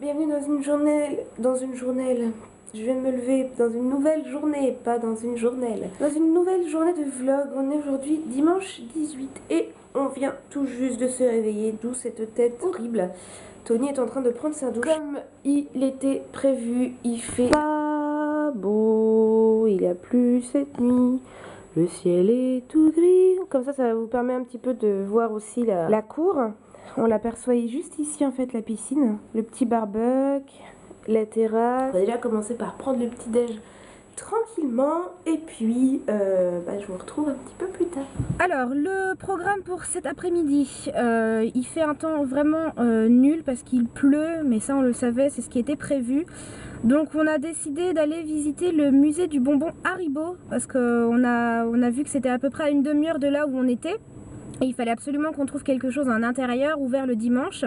Bienvenue dans une journée, je viens de me lever dans une nouvelle journée, pas dans une journée. Dans une nouvelle journée de vlog, on est aujourd'hui dimanche 18 et on vient tout juste de se réveiller, d'où cette tête horrible. Tony est en train de prendre sa douche. Comme il était prévu, il fait pas beau, il a plu cette nuit. Le ciel est tout gris, comme ça vous permet un petit peu de voir aussi la cour. On l'aperçoit juste ici en fait, la piscine, le petit barbecue, la terrasse. On va déjà commencer par prendre le petit déj tranquillement et puis je vous retrouve un petit peu plus tard. Alors le programme pour cet après-midi, il fait un temps vraiment nul parce qu'il pleut, mais ça on le savait, c'est ce qui était prévu. Donc on a décidé d'aller visiter le musée du bonbon Haribo parce qu'on a vu que c'était à peu près à une demi-heure de là où on était. Et il fallait absolument qu'on trouve quelque chose en intérieur, ouvert le dimanche.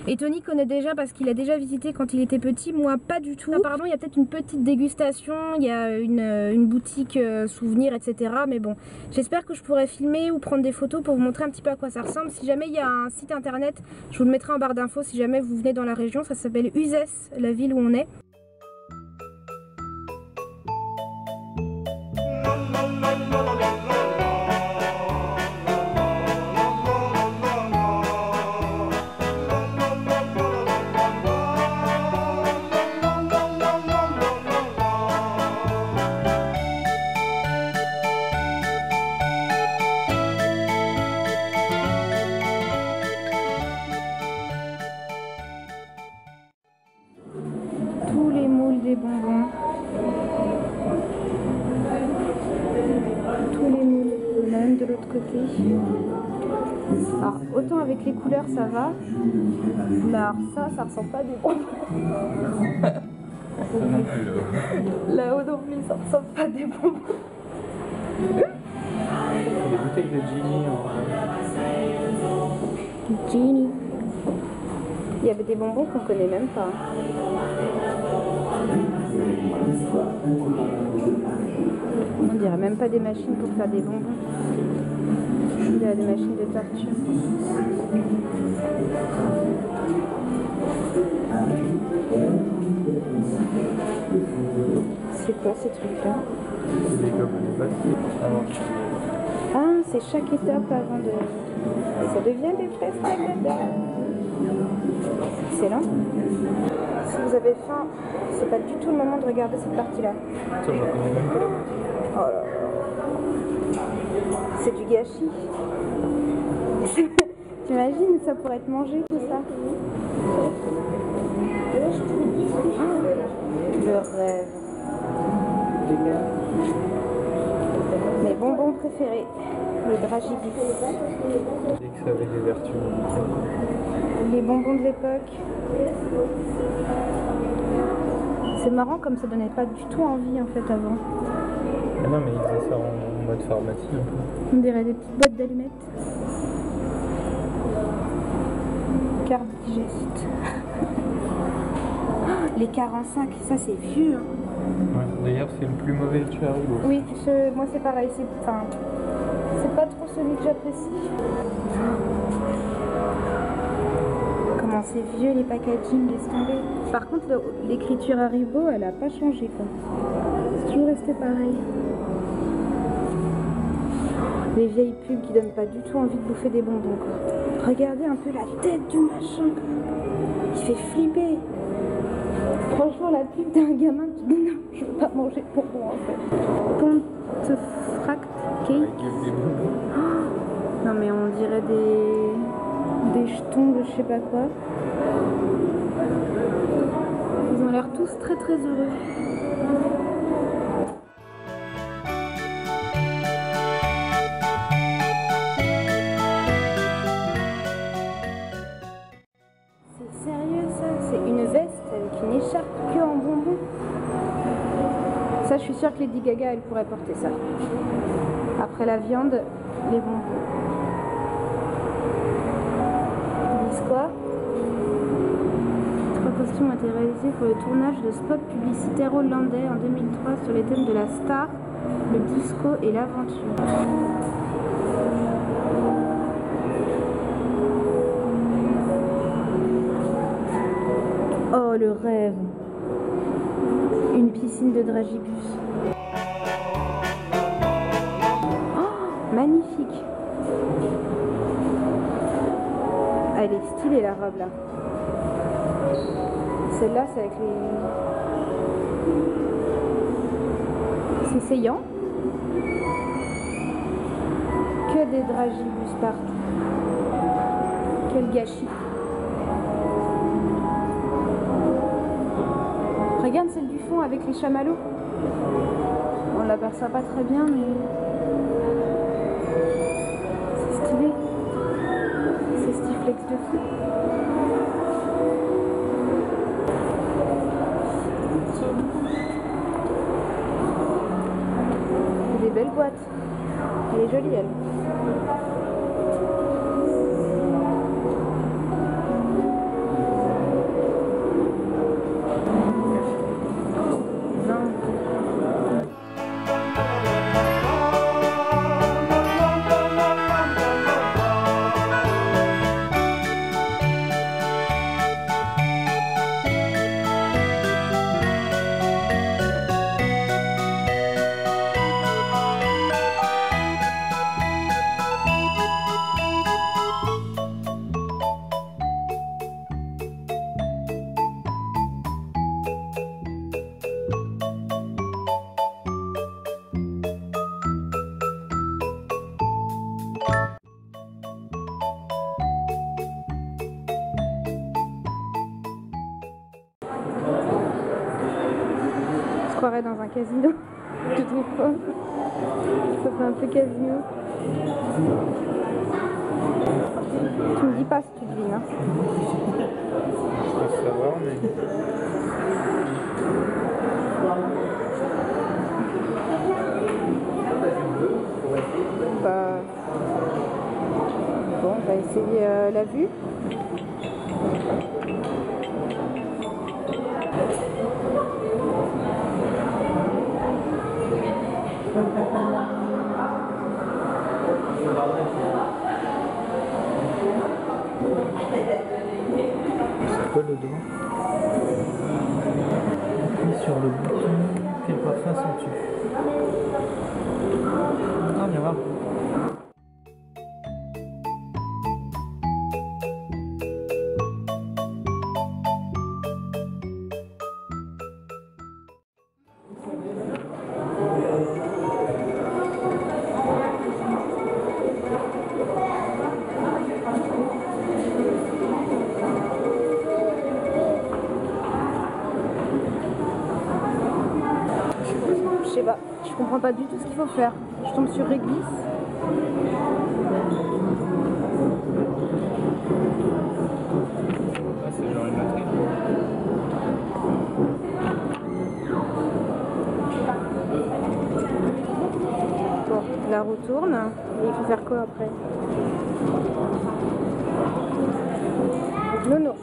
Et Tony connaît déjà parce qu'il a déjà visité quand il était petit, moi pas du tout. Apparemment il y a peut-être une petite dégustation, il y a une boutique souvenir, etc. Mais bon, j'espère que je pourrai filmer ou prendre des photos pour vous montrer un petit peu à quoi ça ressemble. Si jamais il y a un site internet, je vous le mettrai en barre d'infos si jamais vous venez dans la région. Ça s'appelle Uzès, la ville où on est. Tous les moules des bonbons. Tous les moules, même de l'autre côté. Alors autant avec les couleurs ça va, mais alors ça ressemble pas à des bonbons. Là-haut non plus, ça ressemble pas à des bonbons. Des bouteilles de Genie. Genie. Il y avait des bonbons qu'on connaît même pas. On dirait même pas des machines pour faire des bonbons. On dirait des machines de torture. C'est quoi ces trucs-là? Ah, c'est chaque étape avant de... Ça devient des fraises tagada. Excellent. Si vous avez faim, c'est pas du tout le moment de regarder cette partie-là. Ça, j'en connais même pas. Oh là là. C'est du gâchis. T'imagines, ça pourrait être mangé tout ça. Le rêve. Mes bonbons préférés, le dragibus. Et que ça avait des vertus. Les bonbons de l'époque. C'est marrant comme ça donnait pas du tout envie en fait avant. Ah non mais ils faisaient ça en mode pharmacie un peu. On dirait des petites boîtes d'allumettes. Carte digeste. Les 45, ça c'est vieux. Hein. Ouais, d'ailleurs c'est le plus mauvais que tu arrives. Oui, moi c'est pareil, c'est pas trop celui que j'apprécie. Comment c'est vieux les packaging, laisse tomber. Par contre l'écriture Haribo elle a pas changé quoi. C'est toujours resté pareil. Les vieilles pubs qui donnent pas du tout envie de bouffer des bonbons quoi. Regardez un peu la tête du machin quoi. Il fait flipper. Franchement la pub d'un gamin qui dit non je veux pas manger de bonbons en fait. Pontefract cake. Oh, non mais on dirait des jetons de je sais pas quoi. Ils ont l'air tous très très heureux. C'est sérieux ça? C'est une veste avec une écharpe que en bonbons. Ça je suis sûre que Lady Gaga elle pourrait porter ça. Après la viande, les bonbons. Ils disent quoi? 3 costumes ont été réalisés pour le tournage de spots publicitaires hollandais en 2003 sur les thèmes de la star, le disco et l'aventure. Oh, le rêve. Une piscine de dragibus. Oh, magnifique. Elle est stylée la robe là. Celle-là, c'est avec les... C'est saillant. Que des dragibus partout. Quel gâchis. Regarde celle du fond avec les chamallows. On l'aperçoit pas très bien, mais c'est stylé. C'est stiflex de fou. Des belles boîtes. Elle est jolie, elle. Je croirais dans un casino. Tu trouves pas? Ça fait un peu casino. Tu me dis pas si tu devines, hein. Je pense savoir, mais... Bah... Bon, on va essayer la vue. C'est quoi le devant? Appuie sur le bouton. Quel parfum sens-tu? Ah, viens voir. Je sais pas, je comprends pas du tout ce qu'il faut faire. Je tombe sur réglisse. Ah, c'est genre une batterie. Bon, la roue tourne. Et il faut faire quoi après? Nono.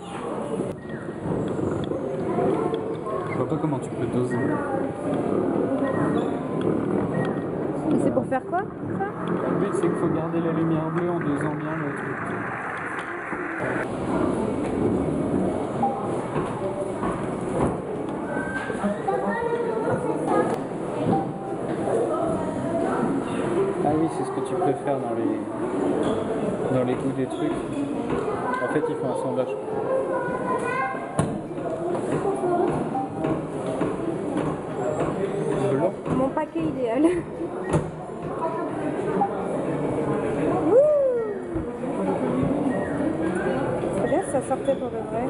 Je vois pas comment tu peux doser. Et c'est pour faire quoi, ça? Le but, c'est qu'il faut garder la lumière bleue en dosant bien le truc. Ah oui, c'est ce que tu peux faire dans les goûts des trucs. En fait, ils font un sondage. Blanc. Mon paquet idéal. C'est bien si ça sortait pour de vrai.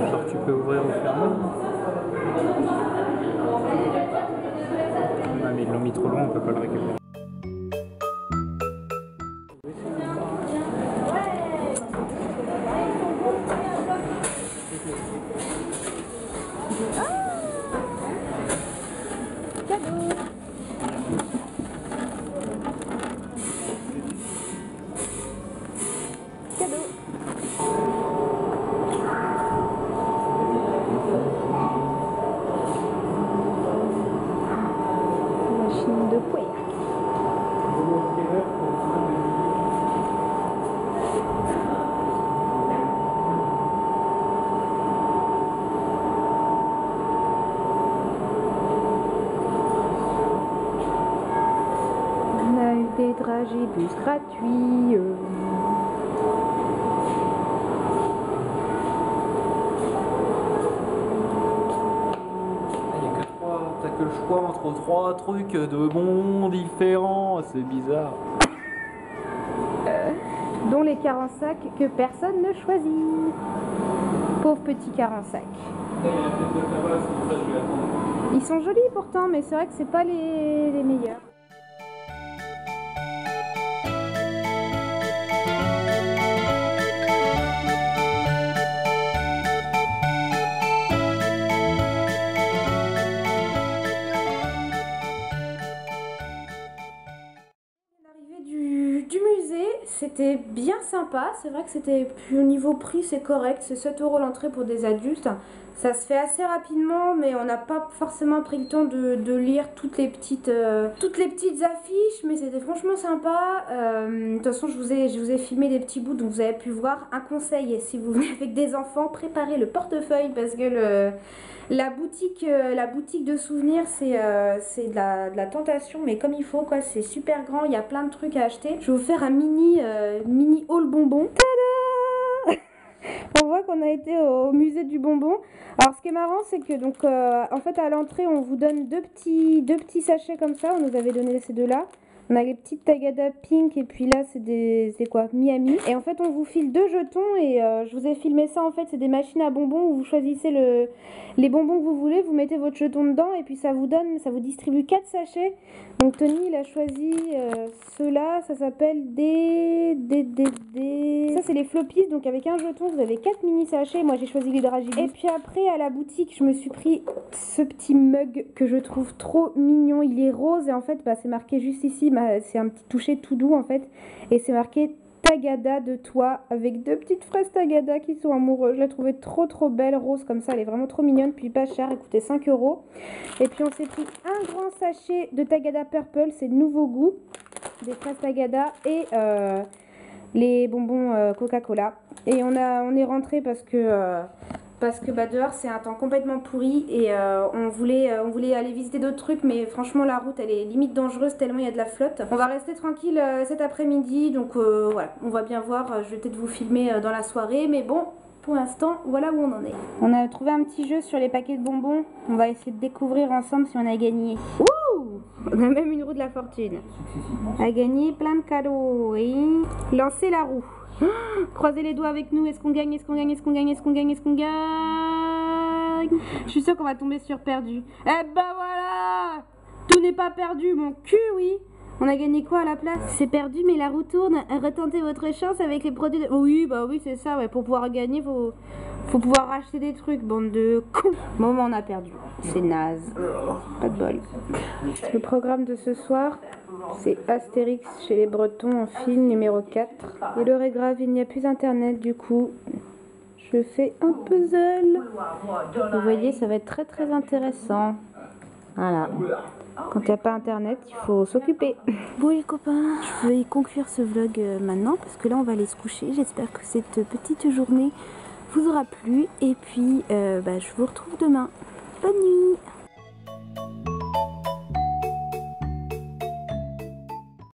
Genre tu peux ouvrir ou fermer. Ah mais ils l'ont mis trop loin, on peut pas le récupérer. Cadeau. Cadeau. de puerque. On a eu des dragibus gratuits. T'as que le choix entre 3 trucs de bons différents, c'est bizarre. Dont les 45 que personne ne choisit. Pauvre petit 45. Ils sont jolis pourtant, mais c'est vrai que c'est pas les meilleurs. Du musée, c'était bien sympa, c'est vrai que c'était au niveau prix c'est correct, c'est 7 € l'entrée pour des adultes, ça se fait assez rapidement mais on n'a pas forcément pris le temps de lire toutes les petites affiches, mais c'était franchement sympa. De toute façon je vous ai filmé des petits bouts donc vous avez pu voir. Un conseil, si vous venez avec des enfants, préparez le portefeuille parce que la boutique de souvenirs c'est de la tentation, mais comme il faut quoi, c'est super grand, il y a plein de trucs à acheter. Je vais vous faire un mini haul bonbon. Tada! On voit qu'on a été au musée du bonbon. Alors ce qui est marrant c'est que donc en fait à l'entrée on vous donne deux petits sachets comme ça, on nous avait donné ces deux là. On a les petites Tagada Pink et puis là c'est quoi, Miami. Et en fait on vous file 2 jetons et je vous ai filmé ça. En fait c'est des machines à bonbons où vous choisissez les bonbons que vous voulez, vous mettez votre jeton dedans et puis ça vous distribue 4 sachets. Donc Tony il a choisi ceux-là, ça s'appelle ça c'est les floppies, donc avec un jeton vous avez 4 mini sachets. Moi j'ai choisi les dragibus. Et puis après à la boutique je me suis pris ce petit mug que je trouve trop mignon. Il est rose et en fait c'est marqué juste ici, c'est un petit toucher tout doux en fait, et c'est marqué Tagada de toi avec 2 petites fraises Tagada qui sont amoureuses. Je la trouvais trop belle, rose comme ça, elle est vraiment trop mignonne, puis pas cher, elle coûtait 5 €. Et puis on s'est pris un grand sachet de Tagada Purple, c'est de nouveau goût, des fraises Tagada et les bonbons Coca-Cola. Et on est rentré parce que dehors c'est un temps complètement pourri et on voulait aller visiter d'autres trucs, mais franchement la route elle est limite dangereuse tellement il y a de la flotte. On va rester tranquille cet après-midi, donc voilà, on va bien voir. Je vais peut-être vous filmer dans la soirée, mais bon, pour l'instant voilà où on en est. On a trouvé un petit jeu sur les paquets de bonbons, on va essayer de découvrir ensemble si on a gagné. Ouh, on a même une roue de la fortune à gagner, plein de cadeaux. Et lancer la roue. Croisez les doigts avec nous, est-ce qu'on gagne, est-ce qu'on gagne, est-ce qu'on gagne, est-ce qu'on gagne, est-ce qu'on gagne? Je suis sûre qu'on va tomber sur perdu. Eh ben voilà, tout n'est pas perdu, mon cul, oui. On a gagné quoi à la place? C'est perdu mais la roue tourne, retentez votre chance avec les produits de... Oui, bah oui c'est ça, ouais. Pour pouvoir gagner, faut pouvoir racheter des trucs, bande de cons. Bon, on a perdu, c'est naze, pas de bol. Le programme de ce soir, c'est Astérix chez les Bretons en film numéro 4. Et l'heure est grave, il n'y a plus internet, du coup je fais un puzzle. Vous voyez, ça va être très intéressant. Voilà. Quand il n'y a pas internet, il faut s'occuper. Bon les copains, je vais conclure ce vlog maintenant parce que là on va aller se coucher. J'espère que cette petite journée vous aura plu et puis je vous retrouve demain. Bonne nuit.